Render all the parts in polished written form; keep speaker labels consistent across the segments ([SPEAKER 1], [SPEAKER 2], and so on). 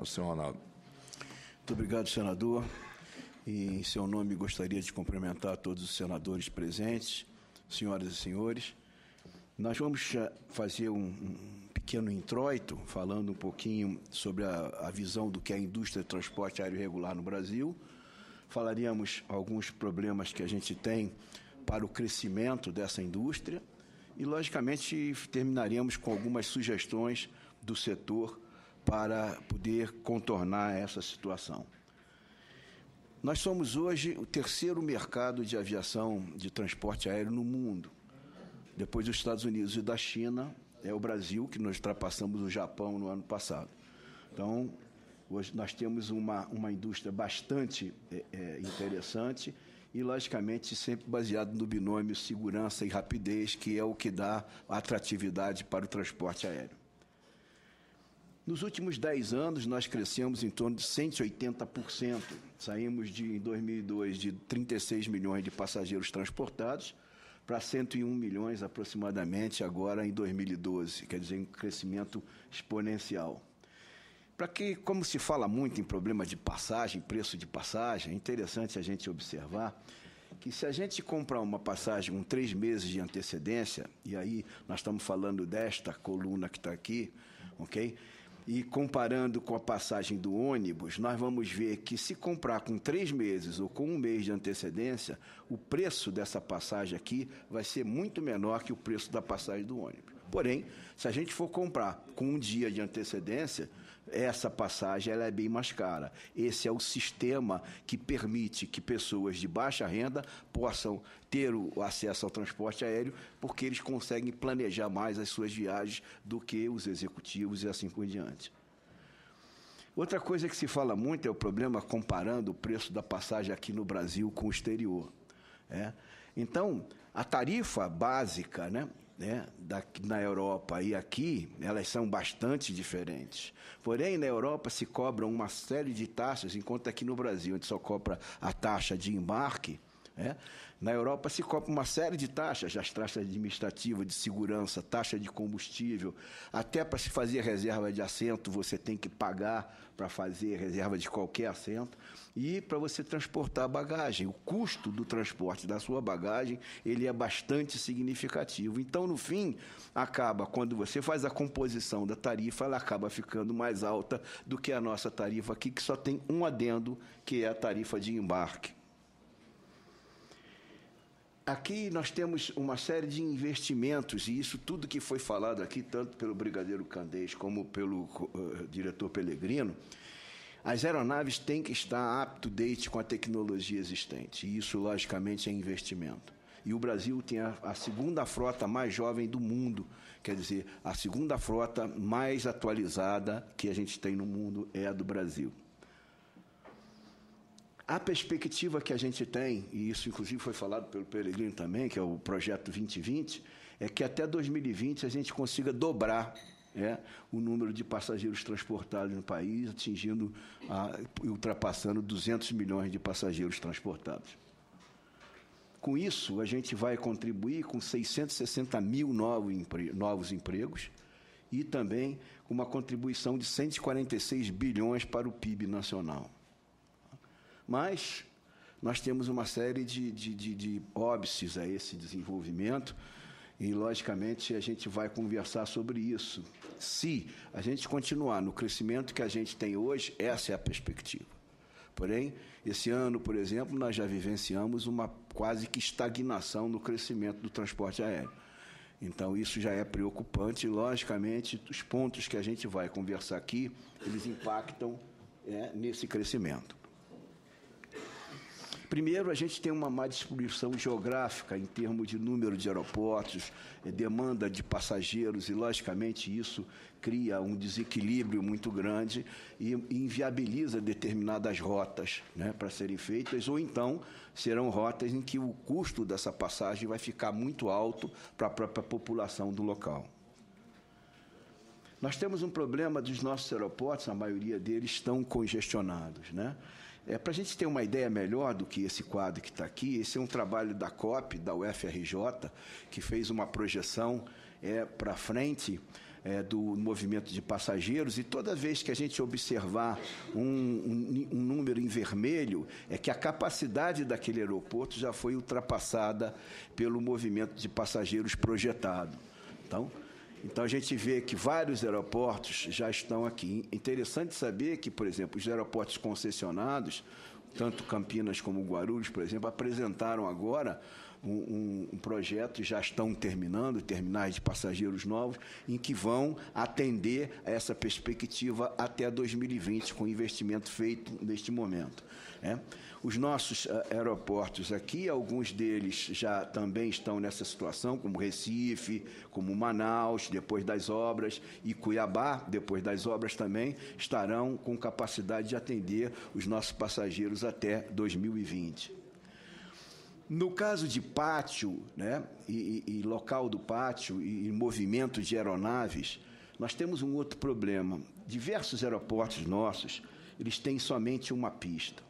[SPEAKER 1] Senhor Ronaldo.
[SPEAKER 2] Muito obrigado, senador. E, em seu nome, gostaria de cumprimentar todos os senadores presentes, senhoras e senhores. Nós vamos fazer um pequeno introito, falando um pouquinho sobre a visão do que é a indústria de transporte aéreo regular no Brasil. Falaríamos alguns problemas que a gente tem para o crescimento dessa indústria e, logicamente, terminaríamos com algumas sugestões do setor para poder contornar essa situação. Nós somos hoje o terceiro mercado de aviação de transporte aéreo no mundo. Depois dos Estados Unidos e da China, é o Brasil, que nós ultrapassamos o Japão no ano passado. Então, hoje nós temos uma indústria bastante interessante e, logicamente, sempre baseado no binômio segurança e rapidez, que é o que dá atratividade para o transporte aéreo. Nos últimos 10 anos, nós crescemos em torno de 180%. Saímos, em 2002, de 36 milhões de passageiros transportados para 101 milhões, aproximadamente, agora em 2012. Quer dizer, um crescimento exponencial. Como se fala muito em problema de passagem, preço de passagem, é interessante a gente observar que se a gente comprar uma passagem com 3 meses de antecedência, e aí nós estamos falando desta coluna que está aqui, ok? E comparando com a passagem do ônibus, nós vamos ver que se comprar com 3 meses ou com 1 mês de antecedência, o preço dessa passagem aqui vai ser muito menor que o preço da passagem do ônibus. Porém, se a gente for comprar com 1 dia de antecedência, essa passagem ela é bem mais cara. Esse é o sistema que permite que pessoas de baixa renda possam ter o acesso ao transporte aéreo, porque eles conseguem planejar mais as suas viagens do que os executivos e assim por diante. Outra coisa que se fala muito é o problema comparando o preço da passagem aqui no Brasil com o exterior. Então, a tarifa básica, na Europa e aqui, elas são bastante diferentes. Porém, na Europa se cobram uma série de taxas, enquanto aqui no Brasil a gente só cobra a taxa de embarque. Na Europa se cobra uma série de taxas, as taxas administrativas, de segurança, taxa de combustível, até para se fazer reserva de assento você tem que pagar para fazer reserva de qualquer assento, e para você transportar a bagagem. O custo do transporte da sua bagagem ele é bastante significativo. Então, no fim, quando você faz a composição da tarifa, ela acaba ficando mais alta do que a nossa tarifa aqui, que só tem um adendo, que é a tarifa de embarque. Aqui nós temos uma série de investimentos, e isso tudo que foi falado aqui, tanto pelo brigadeiro Candês como pelo diretor Pellegrino, as aeronaves têm que estar up-to-date com a tecnologia existente, e isso, logicamente, é investimento. E o Brasil tem a segunda frota mais jovem do mundo, quer dizer, a segunda frota mais atualizada que a gente tem no mundo é a do Brasil. A perspectiva que a gente tem, e isso inclusive foi falado pelo Pellegrino também, que é o Projeto 2020, é que até 2020 a gente consiga dobrar o número de passageiros transportados no país, atingindo e ultrapassando 200 milhões de passageiros transportados. Com isso, a gente vai contribuir com 660 mil novos empregos e também com uma contribuição de 146 bilhões para o PIB nacional. Mas nós temos uma série de óbices a esse desenvolvimento e, logicamente, a gente vai conversar sobre isso. Se a gente continuar no crescimento que a gente tem hoje, essa é a perspectiva. Porém, esse ano, por exemplo, nós já vivenciamos uma quase que estagnação no crescimento do transporte aéreo. Então, isso já é preocupante e, logicamente, os pontos que a gente vai conversar aqui, eles impactam nesse crescimento. Primeiro, a gente tem uma má distribuição geográfica em termos de número de aeroportos, demanda de passageiros, e, logicamente, isso cria um desequilíbrio muito grande e inviabiliza determinadas rotas para serem feitas, ou então serão rotas em que o custo dessa passagem vai ficar muito alto para a própria população do local. Nós temos um problema dos nossos aeroportos, a maioria deles estão congestionados, para a gente ter uma ideia melhor do que esse quadro que está aqui, esse é um trabalho da COP, da UFRJ, que fez uma projeção para frente do movimento de passageiros, e toda vez que a gente observar um número em vermelho, é que a capacidade daquele aeroporto já foi ultrapassada pelo movimento de passageiros projetado. Então, a gente vê que vários aeroportos já estão aqui. Interessante saber que, por exemplo, os aeroportos concessionados, tanto Campinas como Guarulhos, por exemplo, apresentaram agora um projeto, já estão terminando, terminais de passageiros novos, em que vão atender a essa perspectiva até 2020, com investimento feito neste momento. Os nossos aeroportos aqui, alguns deles já também estão nessa situação, como Recife, como Manaus, depois das obras, e Cuiabá, depois das obras também, estarão com capacidade de atender os nossos passageiros até 2020. No caso de pátio, e local do pátio e movimento de aeronaves, nós temos um outro problema. Diversos aeroportos nossos, eles têm somente uma pista.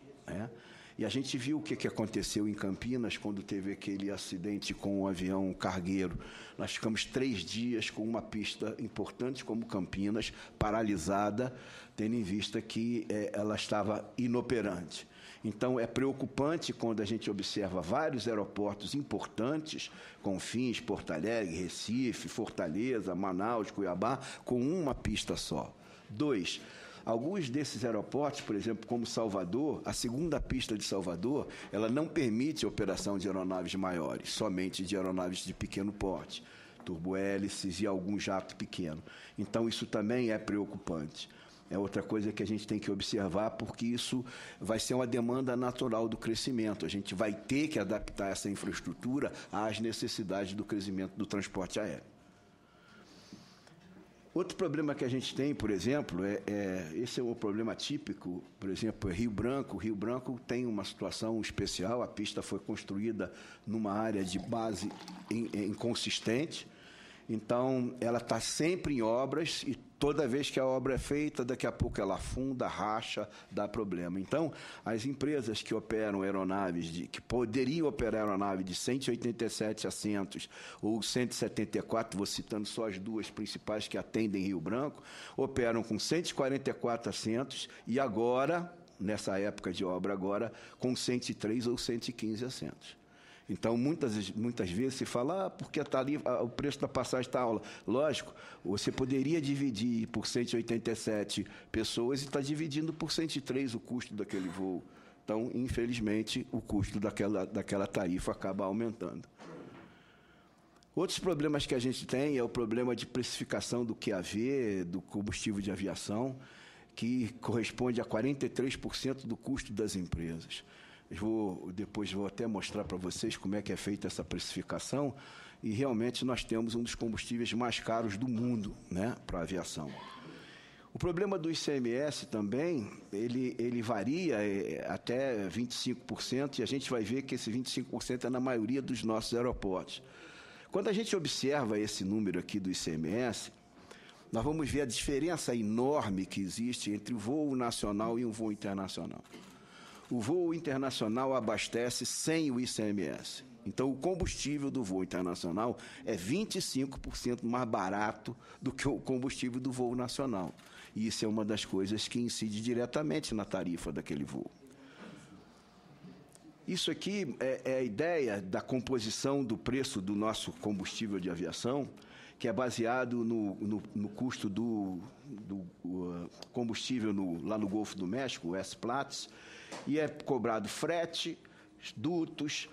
[SPEAKER 2] E a gente viu o que aconteceu em Campinas quando teve aquele acidente com o avião cargueiro. Nós ficamos 3 dias com uma pista importante como Campinas, paralisada, tendo em vista que ela estava inoperante. Então, é preocupante quando a gente observa vários aeroportos importantes, Confins, Porto Alegre, Recife, Fortaleza, Manaus, Cuiabá, com uma pista só. 2, alguns desses aeroportos, por exemplo, como Salvador, a segunda pista de Salvador, ela não permite a operação de aeronaves maiores, somente de aeronaves de pequeno porte, turbohélices e algum jato pequeno. Então, isso também é preocupante. É outra coisa que a gente tem que observar, porque isso vai ser uma demanda natural do crescimento. A gente vai ter que adaptar essa infraestrutura às necessidades do crescimento do transporte aéreo. Outro problema que a gente tem, por exemplo, esse é um problema típico, por exemplo, é Rio Branco. Rio Branco tem uma situação especial, a pista foi construída numa área de base inconsistente, então ela está sempre em obras e toda vez que a obra é feita, daqui a pouco ela afunda, racha, dá problema. Então, as empresas que operam aeronaves, que poderiam operar aeronave de 187 assentos ou 174, vou citando só as duas principais que atendem Rio Branco, operam com 144 assentos e agora, nessa época de obra agora, com 103 ou 115 assentos. Então, muitas vezes se fala, porque o preço da passagem está alta. Lógico, você poderia dividir por 187 pessoas e está dividindo por 103 o custo daquele voo. Então, infelizmente, o custo daquela tarifa acaba aumentando. Outros problemas que a gente tem é o problema de precificação do QAV, do combustível de aviação, que corresponde a 43% do custo das empresas. Depois vou até mostrar para vocês como é que é feita essa precificação, e realmente nós temos um dos combustíveis mais caros do mundo, para a aviação. O problema do ICMS também, ele varia até 25%, e a gente vai ver que esse 25% é na maioria dos nossos aeroportos. Quando a gente observa esse número aqui do ICMS, nós vamos ver a diferença enorme que existe entre o voo nacional e o voo internacional. O voo internacional abastece sem o ICMS. Então, o combustível do voo internacional é 25% mais barato do que o combustível do voo nacional. E isso é uma das coisas que incide diretamente na tarifa daquele voo. Isso aqui é a ideia da composição do preço do nosso combustível de aviação, que é baseado no custo do combustível lá no Golfo do México, o S-Platts, e é cobrado frete, dutos,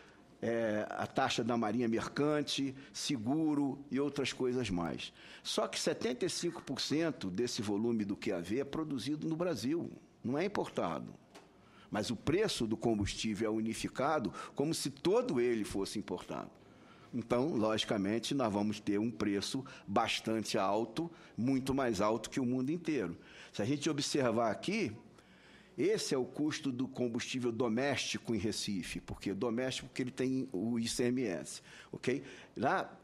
[SPEAKER 2] a taxa da Marinha Mercante, seguro e outras coisas mais. Só que 75% desse volume do QAV é produzido no Brasil, não é importado. Mas o preço do combustível é unificado como se todo ele fosse importado. Então, logicamente, nós vamos ter um preço bastante alto, muito mais alto que o mundo inteiro. Se a gente observar aqui, esse é o custo do combustível doméstico em Recife, porque ele tem o ICMS, ok? Lá,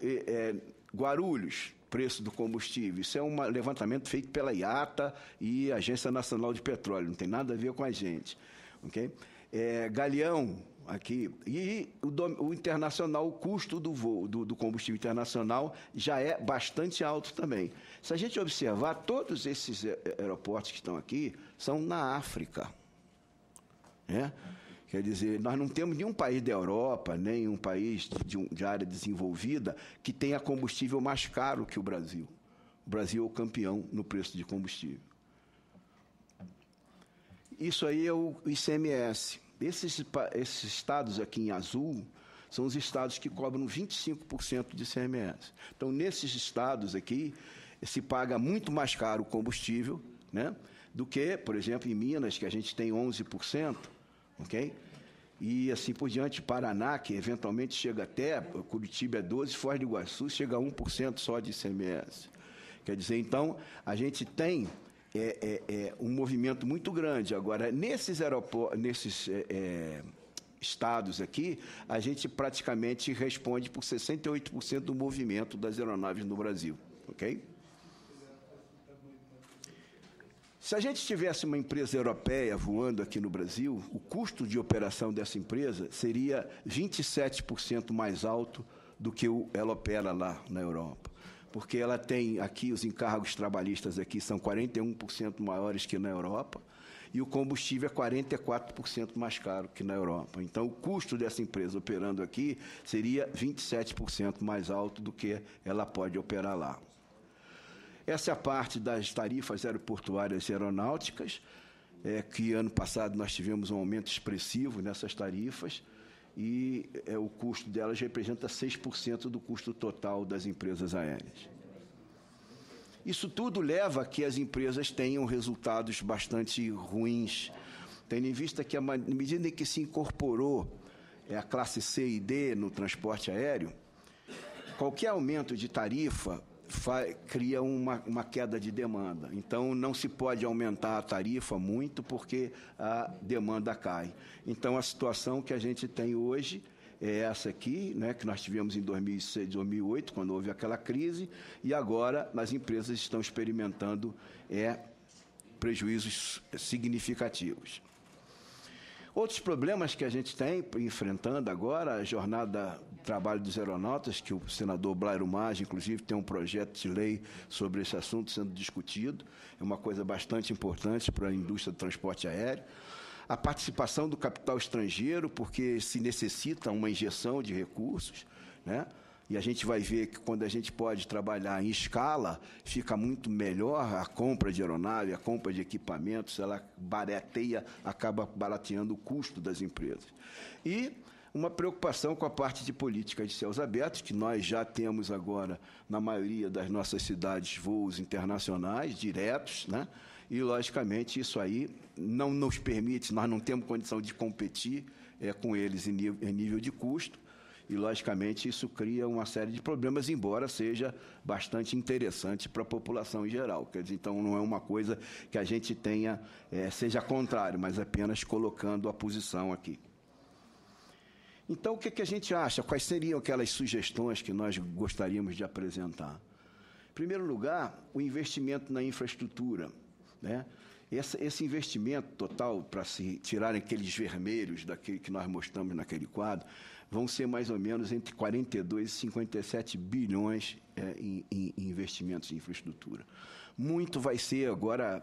[SPEAKER 2] Guarulhos, preço do combustível, isso é um levantamento feito pela IATA e Agência Nacional de Petróleo, não tem nada a ver com a gente, ok? Galeão, aqui. E o internacional, o custo do voo, do combustível internacional, já é bastante alto também. Se a gente observar, todos esses aeroportos que estão aqui são na África. Né? Quer dizer, nós não temos nenhum país da Europa, nem um país de área desenvolvida que tenha combustível mais caro que o Brasil. O Brasil é o campeão no preço de combustível. Isso aí é o ICMS. Esses estados aqui em azul são os estados que cobram 25% de ICMS. Então, nesses estados aqui, se paga muito mais caro o combustível, né, do que, por exemplo, em Minas, que a gente tem 11%, ok? E assim por diante, Paraná, que eventualmente chega até, Curitiba é 12%, Foz do Iguaçu chega a 1% só de ICMS. Quer dizer, então, a gente tem um movimento muito grande. Agora, nesses estados aqui, a gente praticamente responde por 68% do movimento das aeronaves no Brasil, ok? Se a gente tivesse uma empresa europeia voando aqui no Brasil, o custo de operação dessa empresa seria 27% mais alto do que ela opera lá na Europa. Porque ela tem aqui, os encargos trabalhistas aqui são 41% maiores que na Europa, e o combustível é 44% mais caro que na Europa. Então, o custo dessa empresa operando aqui seria 27% mais alto do que ela pode operar lá. Essa é a parte das tarifas aeroportuárias e aeronáuticas, que ano passado nós tivemos um aumento expressivo nessas tarifas, e o custo delas representa 6% do custo total das empresas aéreas. Isso tudo leva a que as empresas tenham resultados bastante ruins, tendo em vista que, na medida em que se incorporou a classe C e D no transporte aéreo, qualquer aumento de tarifa cria uma queda de demanda. Então, não se pode aumentar a tarifa muito porque a demanda cai. Então, a situação que a gente tem hoje é essa aqui, né, que nós tivemos em 2006, 2008, quando houve aquela crise, e agora as empresas estão experimentando prejuízos significativos. Outros problemas que a gente tem enfrentando agora, a jornada de trabalho dos aeronautas, que o senador Blairo Maggi, inclusive, tem um projeto de lei sobre esse assunto sendo discutido, é uma coisa bastante importante para a indústria do transporte aéreo. A participação do capital estrangeiro, porque se necessita uma injeção de recursos, né? E a gente vai ver que quando a gente pode trabalhar em escala, fica muito melhor a compra de aeronave, a compra de equipamentos, ela acaba barateando o custo das empresas. E uma preocupação com a parte de política de céus abertos, que nós já temos agora, na maioria das nossas cidades, voos internacionais diretos, né? E, logicamente, isso aí não nos permite, nós não temos condição de competir com eles em nível de custo, e, logicamente, isso cria uma série de problemas, embora seja bastante interessante para a população em geral. Quer dizer, então, não é uma coisa que a gente tenha, seja contrário, mas apenas colocando a posição aqui. Então, o que a gente acha? Quais seriam aquelas sugestões que nós gostaríamos de apresentar? Em primeiro lugar, o investimento na infraestrutura, né? Esse investimento total, para se tirarem aqueles vermelhos daquele que nós mostramos naquele quadro, vão ser mais ou menos entre 42 e 57 bilhões em investimentos em infraestrutura. Muito vai ser agora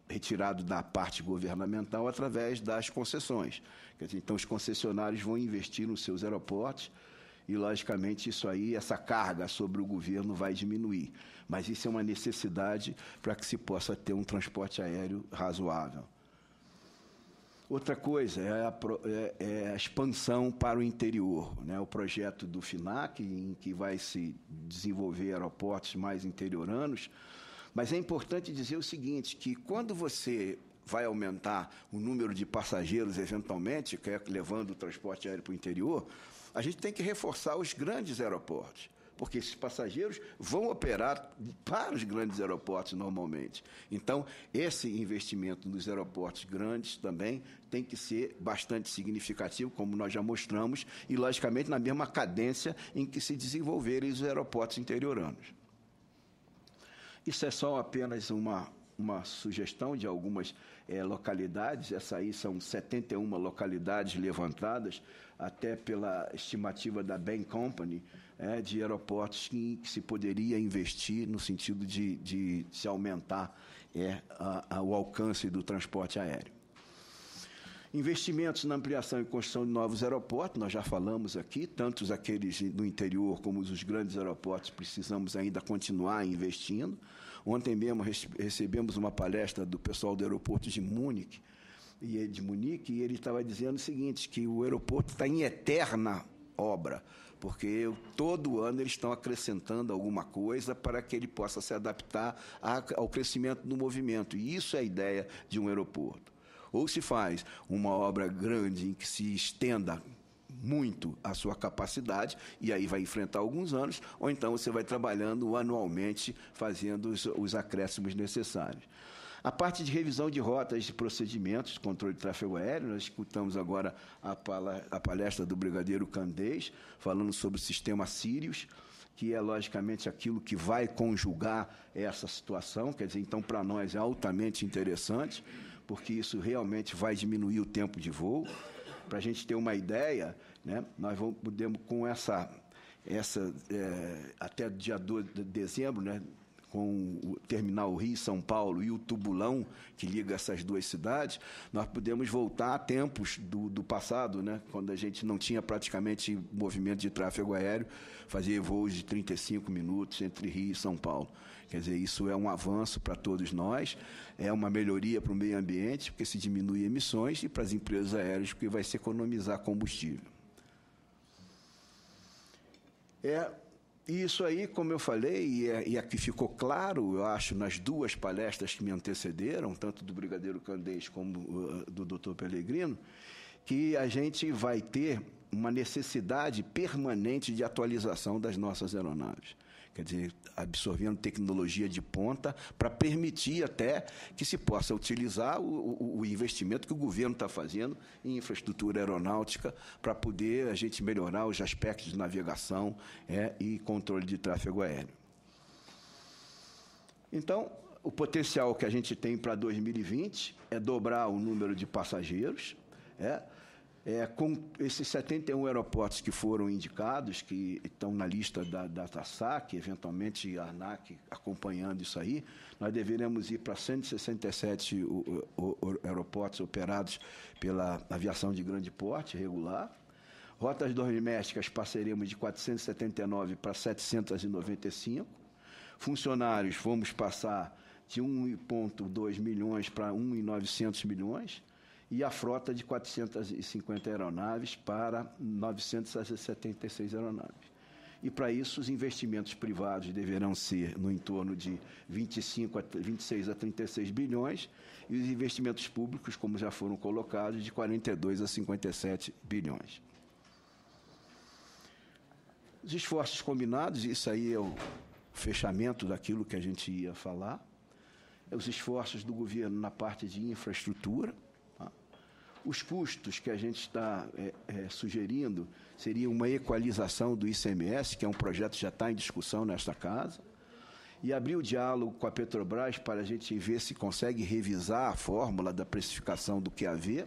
[SPEAKER 2] retirado da parte governamental através das concessões. Quer dizer, então, os concessionários vão investir nos seus aeroportos e, logicamente, isso aí, essa carga sobre o governo vai diminuir. Mas isso é uma necessidade para que se possa ter um transporte aéreo razoável. Outra coisa é a expansão para o interior, né? O projeto do FNAC, em que vai se desenvolver aeroportos mais interioranos, mas é importante dizer o seguinte, que quando você vai aumentar o número de passageiros, eventualmente, levando o transporte aéreo para o interior, a gente tem que reforçar os grandes aeroportos, porque esses passageiros vão operar para os grandes aeroportos normalmente. Então, esse investimento nos aeroportos grandes também tem que ser bastante significativo, como nós já mostramos, e, logicamente, na mesma cadência em que se desenvolverem os aeroportos interioranos. Isso é só apenas uma uma sugestão de algumas localidades. Essa aí são 71 localidades levantadas, até pela estimativa da Bain Company, de aeroportos que se poderia investir no sentido de se aumentar o alcance do transporte aéreo. Investimentos na ampliação e construção de novos aeroportos, nós já falamos aqui, tanto aqueles no interior como os grandes aeroportos, precisamos ainda continuar investindo. Ontem mesmo recebemos uma palestra do pessoal do aeroporto de Munique, e ele estava dizendo o seguinte, que o aeroporto está em eterna obra, porque todo ano eles estão acrescentando alguma coisa para que ele possa se adaptar ao crescimento do movimento, e isso é a ideia de um aeroporto. Ou se faz uma obra grande em que se estenda muito a sua capacidade, e aí vai enfrentar alguns anos, ou então você vai trabalhando anualmente, fazendo os acréscimos necessários. A parte de revisão de rotas e procedimentos, controle de tráfego aéreo, nós escutamos agora a palestra do brigadeiro Candês, falando sobre o sistema Sirius, que é, logicamente, aquilo que vai conjugar essa situação, quer dizer, então, para nós é altamente interessante, porque isso realmente vai diminuir o tempo de voo. Para a gente ter uma ideia, né, nós podemos, com até dia 2 de dezembro, né, com o terminal Rio-São Paulo e o tubulão que liga essas duas cidades, nós podemos voltar a tempos do passado, né, quando a gente não tinha praticamente movimento de tráfego aéreo, fazia voos de 35 minutos entre Rio e São Paulo. Quer dizer, isso é um avanço para todos nós, é uma melhoria para o meio ambiente, porque se diminui emissões, e para as empresas aéreas, porque vai se economizar combustível. Isso aí, como eu falei, e aqui ficou claro, eu acho, nas duas palestras que me antecederam, tanto do brigadeiro Candês como do doutor Pellegrino, que a gente vai ter uma necessidade permanente de atualização das nossas aeronaves. Quer dizer, absorvendo tecnologia de ponta para permitir até que se possa utilizar o investimento que o governo está fazendo em infraestrutura aeronáutica para poder a gente melhorar os aspectos de navegação e controle de tráfego aéreo. Então, o potencial que a gente tem para 2020 é dobrar o número de passageiros, com esses 71 aeroportos que foram indicados, que estão na lista da TASAC, eventualmente a ANAC acompanhando isso aí, nós deveremos ir para 167 aeroportos operados pela aviação de grande porte regular. Rotas domésticas passaremos de 479 para 795. Funcionários, vamos passar de 1,2 milhões para 1,900 milhões. E a frota de 450 aeronaves para 976 aeronaves. E, para isso, os investimentos privados deverão ser no entorno de 26 a 36 bilhões, e os investimentos públicos, como já foram colocados, de 42 a 57 bilhões. Os esforços combinados, isso aí é o fechamento daquilo que a gente ia falar, os esforços do governo na parte de infraestrutura. Os custos que a gente está sugerindo seria uma equalização do ICMS, que é um projeto que já está em discussão nesta casa, e abrir o diálogo com a Petrobras para a gente ver se consegue revisar a fórmula da precificação do QAV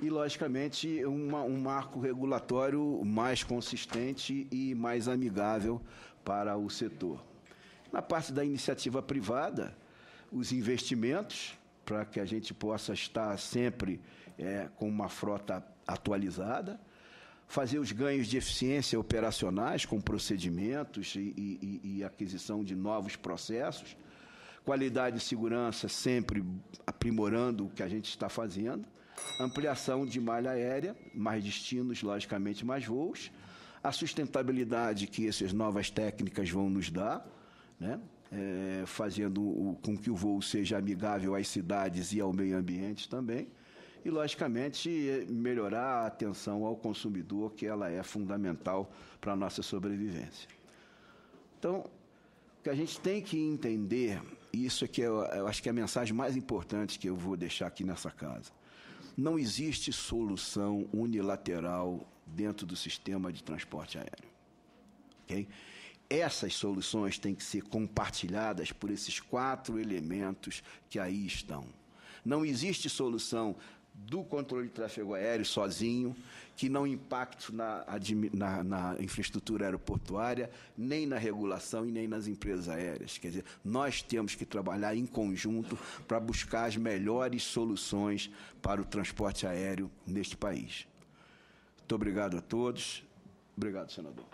[SPEAKER 2] e, logicamente, um marco regulatório mais consistente e mais amigável para o setor. Na parte da iniciativa privada, os investimentos, para que a gente possa estar sempre com uma frota atualizada, fazer os ganhos de eficiência operacionais com procedimentos e aquisição de novos processos, qualidade e segurança sempre aprimorando o que a gente está fazendo, ampliação de malha aérea, mais destinos, logicamente mais voos, a sustentabilidade que essas novas técnicas vão nos dar, né? Fazendo com que o voo seja amigável às cidades e ao meio ambiente também, e, logicamente, melhorar a atenção ao consumidor, que ela é fundamental para a nossa sobrevivência. Então, o que a gente tem que entender, e isso aqui eu acho que é a mensagem mais importante que eu vou deixar aqui nessa casa, não existe solução unilateral dentro do sistema de transporte aéreo. Okay? essas soluções têm que ser compartilhadas por esses 4 elementos que aí estão. Não existe solução do controle de tráfego aéreo sozinho que não impacte na infraestrutura aeroportuária, nem na regulação e nem nas empresas aéreas. Quer dizer, nós temos que trabalhar em conjunto para buscar as melhores soluções para o transporte aéreo neste país. Muito obrigado a todos. Obrigado, senador.